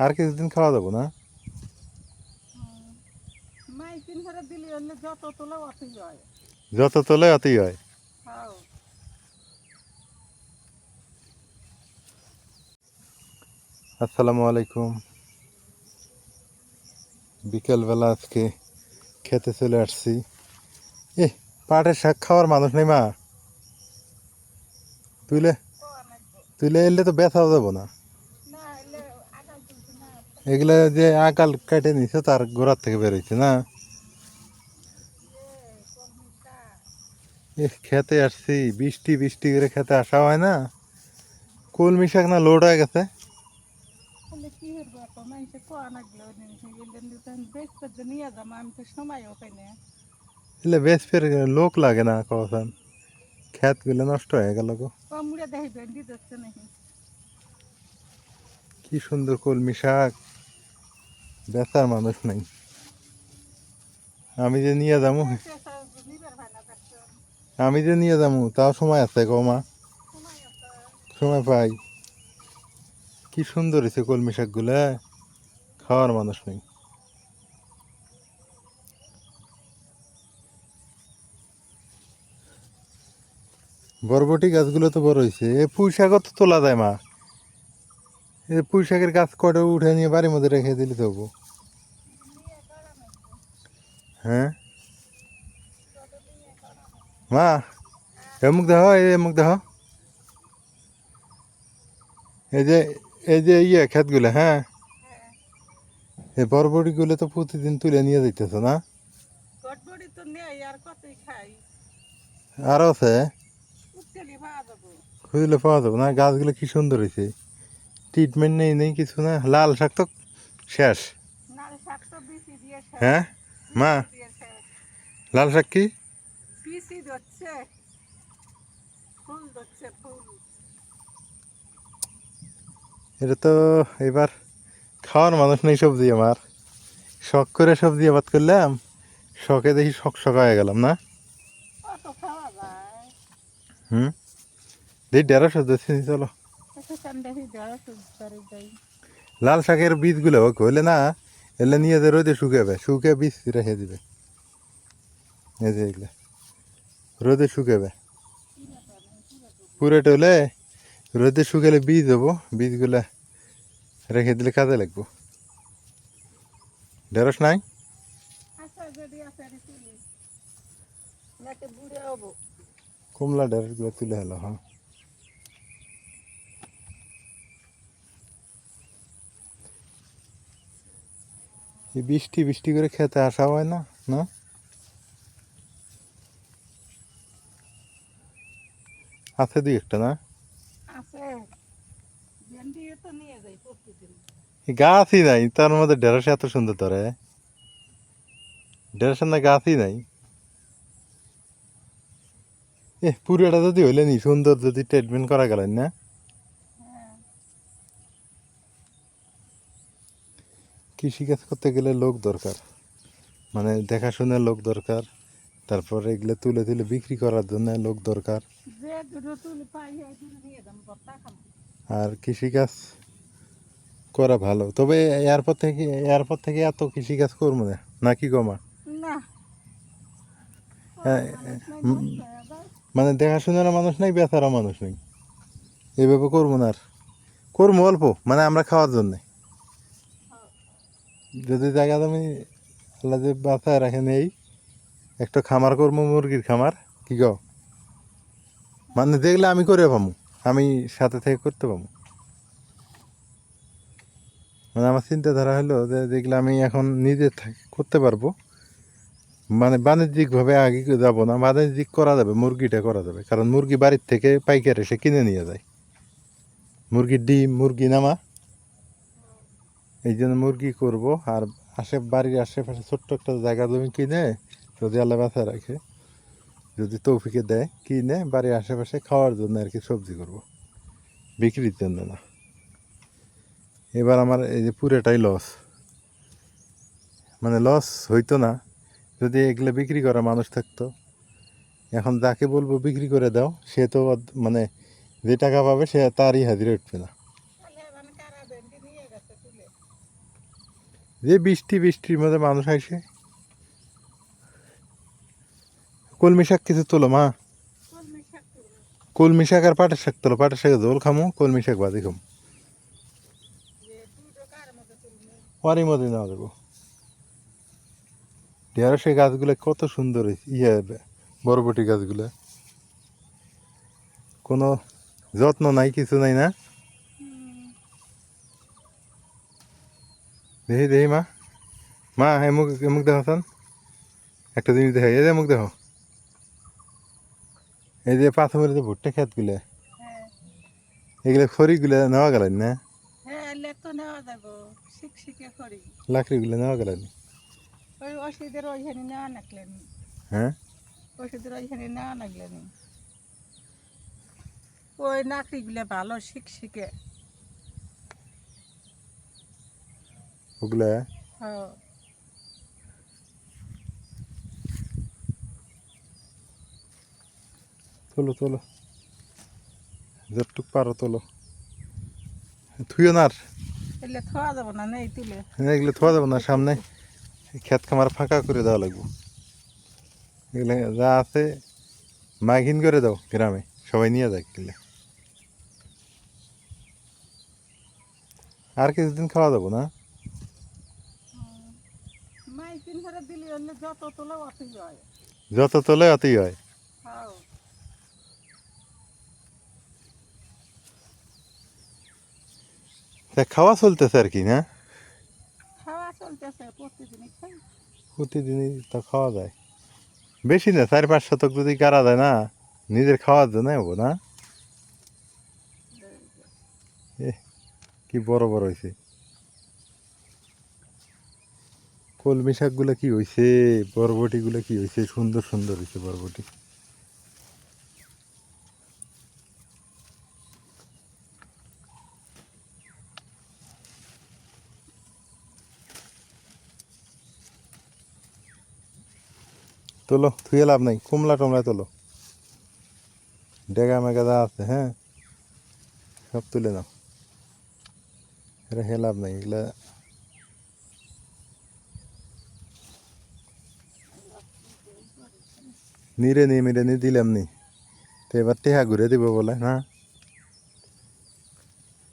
আর কিছুদিন খাওয়া যাবো না? মাইকিন করে দিলি হলে যত তোলা অতই হয়। যত তোলে অতই হয়। হাও আসসালামু আলাইকুম। বিকেলবেলা আজকে খেতে চলে আসছি। পাটের শাক খাওয়ার মানুষ নেই মা। তুইলে কোয়া নাকবো তুইলে এলে তো বেচাও যাবো না। না এলে আগাল তুলছি না এগুলা যে আকাল কেটে নিছে তার গোড়ার থেকে বেরোইছে না। কলমি শাক খেতে আসছি, বৃষ্টি বৃষ্টি করে খেতে আসা হয় না। কলমি শাক না লোড হয়ে গেছে। হলে কি হইব এত মানুষে কোয়া নাগলে ওই জিনিস তখন বেশ করতে নিয়ে যাবো আমি তো সময়ও পাই না। এলে বেশ ফের লোক লাগে না কখন খেত গুলো নষ্ট হয়ে গেল গো। কমুড়ে দেখি ভেন্ডি দিচ্ছে নাকি কি সুন্দর কলমি শাক, বেচার মানুষ নাই। আমি যে নিয়ে যাবো নিবার হয় না দেখছো আমি যে নিয়ে যাবো তাও সময় আছে গো মা। সময় আছে সময় পাই। কি সুন্দর হয়েছে কলমি শাকগুলা, খাওয়ার মানুষ নেই। বরবটি গাছগুলো তো বড় হয়েছে। পুঁই শাকও তো তোলা যায় মা। পুঁই শাকের গাছ কটা উঠে নিয়ে বাড়ির মধ্যে রেখে দিলে তো হবো। নিয়ে করা নাকবো হ্যাঁ কত নিয়ে করা নাকবো মা, এমুক দেহ এমুক দেহ, এই যে এই যে ক্ষেতগুলো, হ্যাঁ হ্যাঁ এই বরবটিগুলো তো প্রতিদিন তুলে নিয়ে যাইতেছ না? গড়বড়ি তো নেই আর কতই খাই আরও আছে, উঠতেলি পাওয়া যাবো খুঁজলে পাওয়া যাবে না। গাছগুলো কি সুন্দর হয়েছে, ট্রিটমেন্ট নেই নেই কিছু না। লাল শাক তো শেষ। নালে শাক তো বিচি দিয়ে শেষ হ্যাঁ মা, বিচি দিয়ে শেষ লাল শাক কি? বিচি ধরছে ফুল ধরছে ফুল এটা তো এবার খাওয়ার মানুষ নেই। সবজি আমার শখ করে সবজি আবাদ করলাম, শখে দেখি শখ শখ হয়ে গেলাম না। কত খাওয়া যায় হুম, দেখি 150 দিচ্ছি, চলো। একটু দেখি দেওয়া সুন্দর যাই লাল শাকের বীজগুলো হইলে না, এলে নিয়ে যে রোদে শুকাবে, শুকে বীজ রেখে দিবে। এই যে এগুলো রোদে শুকাবে, পুরোটা হলে রোদে শুকালে বীজ হবো, বীজগুলা রেখে দিলে কাজে লাগবো। ঢেঁড়স নাই? আচ্ছা যদি আছে তুলি নাকি বুড়ে হবো কমলা ঢেঁড়সগুলো তুলে হলো। হ্যাঁ, এই বৃষ্টি বৃষ্টি করে খেতে আসা হয় না না। আছে দুই একটা না। আছে ভেন্ডি তো নিয়ে যাই প্রতিদিন এই গাছই নাই, তার মধ্যে ঢেঁড়স এত সুন্দর ধরে। ঢেঁড়সের না গাছই নাই। পুরোটা যদি হইলে নি সুন্দর, যদি ট্রিটমেন্ট করা গেলেন না। হ্যাঁ কৃষিকাজ করতে গেলে লোক দরকার, মানে দেখাশোনার লোক দরকার। তারপর এগুলো তুলে তুলে বিক্রি করার জন্য লোক দরকার। যে দুটো তুলি পাই এই দুটো নিয়ে যাবো ভর্তা খাবো আর কৃষিকাজ করা ভালো, তবে এরপর থেকে এত কৃষিকাজ করবো না, নাকি গমা? না হ্যাঁ, মানুষ নাই উম, নষ্ট হয়ে যায় মানে দেখাশোনার মানুষ নেই, বেচারা মানুষ নেই। এইভাবে করবো না আর, করবো অল্প, মানে আমরা খাওয়ার জন্যে। যদি জায়গা জমি আল্লাহ যে বাঁচায় রাখে নেই, একটা খামার করবো, মুরগির খামার। কি গো, মানে দেখলে আমি করে পাবো, আমি সাথে থেকে করতে পাবো। মানে আমার চিন্তাধারা হলো যে যেগুলো আমি এখন নিজে করতে পারবো, মানে বাণিজ্যিকভাবে আগে যাব না। বাণিজ্যিক করা যাবে, মুরগিটা করা যাবে, কারণ মুরগি বাড়ির থেকে পাইকার এসে কিনে নিয়ে যায়। মুরগির ডিম, মুরগি নামা, এই জন্য মুরগি করব। আর বাড়ির আশেপাশে ছোট্ট একটা জায়গা জমি কিনে, যদি আল্লাহ বাঁচা রাখে, যদি তৌফিকে দেয়, কিনে বাড়ির আশেপাশে খাওয়ার জন্য আর কি সবজি করব, বিক্রির জন্য না। এবার আমার এই যে পুরোটাই লস, মানে লস হইতো না যদি এগুলো বিক্রি করা মানুষ থাকতো। এখন যাকে বলবো বিক্রি করে দাও, সে তো মানে যে টাকা পাবে সে তারই হাজিরে উঠবে না। তাহলে মানে কারা ভেন্ডি নিয়ে গেছে তুলে যে বৃষ্টির মধ্যে মানুষ আসে। কলমি শাক কিছু তোলো মা, কলমি শাক তুলবো। কলমি শাক আর পাটের শাক তোলো, পাটের শাকের ঝোল খামো, কলমি শাক ভাজি খামো, যে দুটো কার মধ্যে তুলবো। ওরই মধ্যে নেওয়া দেবো। ঢেঁড়সের গাছগুলো কত সুন্দর হয়েছে, বরবটি গাছগুলো কোনো যত্ন নাই, কিছু নাই না। হুম, দেখি দেখি মা, মা এমুক এমুক দেখো সান, একটা জিনিস দেখো, এই যে এমুক দেখো, এই যে পাথমের যে ভুট্টা ক্ষেতগুলো, হ্যাঁ এগুলো খড়িগুলো নেওয়া গেল না, হ্যাঁ, এলে তো নেওয়া যাবো, শিখশিখে করি। লাকড়িগুলো নেওয়া গেল না। ওই ওষুধের ওইখানে নেওয়া নাকলেনি, হ্যাঁ, ওষুধের ওইখানে নেওয়া নাকলেনি। ওই নাকড়িগুলো ভালো শিখশিখে। ওগুলা হ্যাঁ, তোলো তোলো, যতটুক পারো তোলো, থুইও না আর। এলে খাওয়া যাবো না, নেই তুলে। এগুলো থোয়া যাবো না, সামনে ক্ষেত খামার ফাঁকা করে দেওয়া লাগবে। এগুলো যা আছে মাইকিন করে দাও, গ্রামে সবাই নিয়ে যাক এগুলো। আর কিছুদিন খাওয়া যাবো না। মাইকিন ধরে দিলে হলে যত তোলা অতই হয়। যত তোলে অতই হয়। হ্যাঁ, তা খাওয়া চলতেছে আর কি না, খাওয়া চলতেছে, প্রতিদিনই খাই। প্রতিদিনই তো খাওয়া যায়। বেশি না, 4-5 শতক যদি গাড়া যায় না, নিজের খাওয়ার জন্য হবো না। এ কি বড় বড় হয়েছে, কলমি শাকগুলো কি হয়েছে, বরবটিগুলো কি হয়েছে, সুন্দর সুন্দর হয়েছে বরবটি। তোলো, থুয়ে লাভ নাই, কুমলা টমলা তোলো, ডেগা মেগা যা আছে, হ্যাঁ সব তুলে নাও, এটা হে লাভ নাই এগুলা। মিরে নি দিলাম নি, তো এবার টেহা ঘুরে দিব বলে না।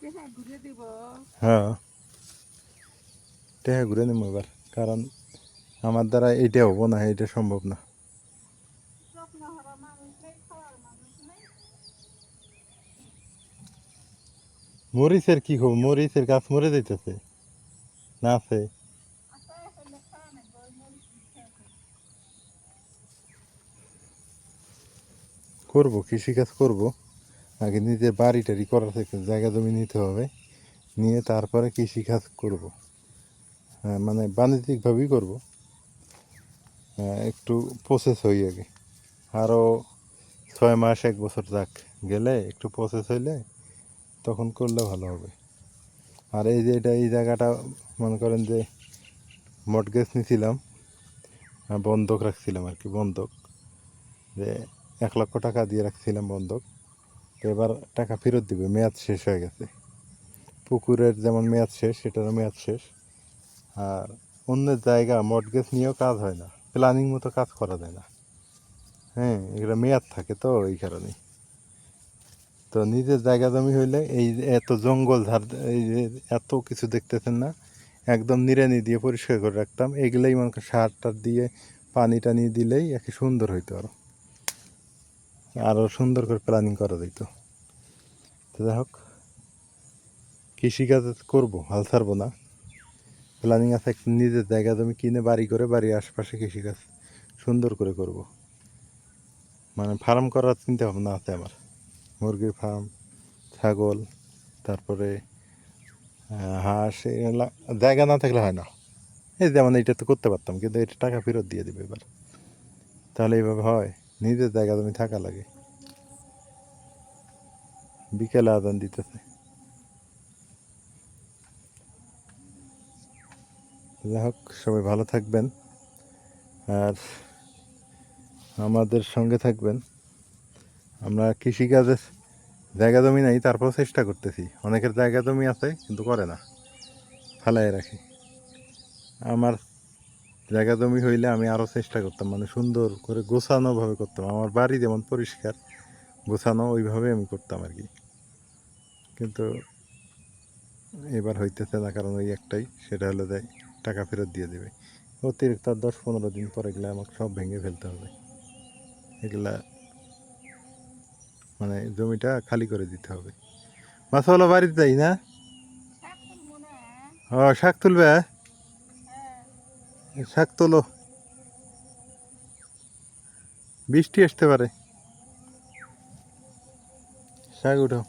হ্যাঁ, ঘুরে দিব। হ্যাঁ, টেহা ঘুরে নিব এবার, কারণ আমার দ্বারা এইটা হবো না, এইটা সম্ভব না। যত্ন হওয়া মানুষ নেই, খাওয়ার মানুষ নেই। মরিচের কি খবর, মরিচের গাছ মরে যাইতেছে না, আছে আচ্ছা, হলে খাওয়া নেই, ওই মরিচ খেয়েছে। করবো, কৃষিকাজ করব, আগে নিজের বাড়ি টাড়ি করার থেকে জায়গা জমি নিতে হবে, নিয়ে তারপরে কৃষিকাজ করব। হ্যাঁ, মানে বাণিজ্যিকভাবেই করব। একটু প্রসেস হই আগে, আরও 6 মাস 1 বছর যাক, গেলে একটু প্রসেস হইলে তখন করলে ভালো হবে। আর এই যে এই জায়গাটা মনে করেন যে মর্টগেজ নিয়েছিলাম, বন্ধক রাখছিলাম আর কি, বন্ধক, যে 1 লক্ষ টাকা দিয়ে রাখছিলাম বন্ধক, তো এবার টাকা ফেরত দিবে, মেয়াদ শেষ হয়ে গেছে। পুকুরের যেমন মেয়াদ শেষ, সেটারও মেয়াদ শেষ। আর অন্যের জায়গা মর্টগেজ নিয়েও কাজ হয় না, প্ল্যানিং মতো কাজ করা যায় না। হ্যাঁ, এগুলো মেয়াদ থাকে তো এই কারণেই। তো নিজের জায়গা জমি হইলে এই যে এত জঙ্গল ঝাড়, এই যে এত কিছু দেখতেছেন না, একদম নিড়ানি দিয়ে পরিষ্কার করে রাখতাম, এগুলোই মনে করেন সার টার দিয়ে পানি টানি দিলেই একে সুন্দর হইতো, আরও সুন্দর করে প্ল্যানিং করা যেত। তো যাই হোক, কৃষিকাজ করবো, হাল ছাড়বো না। প্ল্যানিং আছে একটা নিজের জায়গা জমি কিনে বাড়ি করে, বাড়ির আশপাশে কৃষিকাজ সুন্দর করে করব। মানে ফার্ম করার চিন্তা ভাবনা আছে আমার, মুরগির ফার্ম, ছাগল, তারপরে হাঁস, এগুলা জায়গা না থাকলে হয় না। এই যেমন এইটা তো করতে পারতাম, কিন্তু এটা টাকা ফেরত দিয়ে দেবে এবার, তাহলে এইভাবে হয়। নিজের জায়গা জমি থাকা লাগে। বিকেলে আজান দিতেছে, যাই হোক সবাই ভালো থাকবেন, আর আমাদের সঙ্গে থাকবেন। আমরা কৃষিকাজের জায়গা জমি নাই, তারপর চেষ্টা করতেছি। অনেকের জায়গা জমি আছে কিন্তু করে না, ফেলায় রাখে। আমার জায়গা জমি হইলে আমি আরও চেষ্টা করতাম, মানে সুন্দর করে গোছানোভাবে করতাম। আমার বাড়ি যেমন পরিষ্কার গোছানো ওইভাবে আমি করতাম আর কি। কিন্তু এবার হইতেছে না, কারণ ওই একটাই, সেটা হলো যে টাকা ফেরত দিয়ে দেবে। অতিরিক্ত আর 10-15 দিন পর এগুলো আমাকে সব ভেঙে ফেলতে হবে। এগুলা মানে জমিটা খালি করে দিতে হবে। মাছওয়ালা বাড়িতে যাই না? এখন মনে হয় ও শাক তুলবে? হ্যাঁ শাক তোলো, বৃষ্টি আসতে পারে। শাক উঠাও।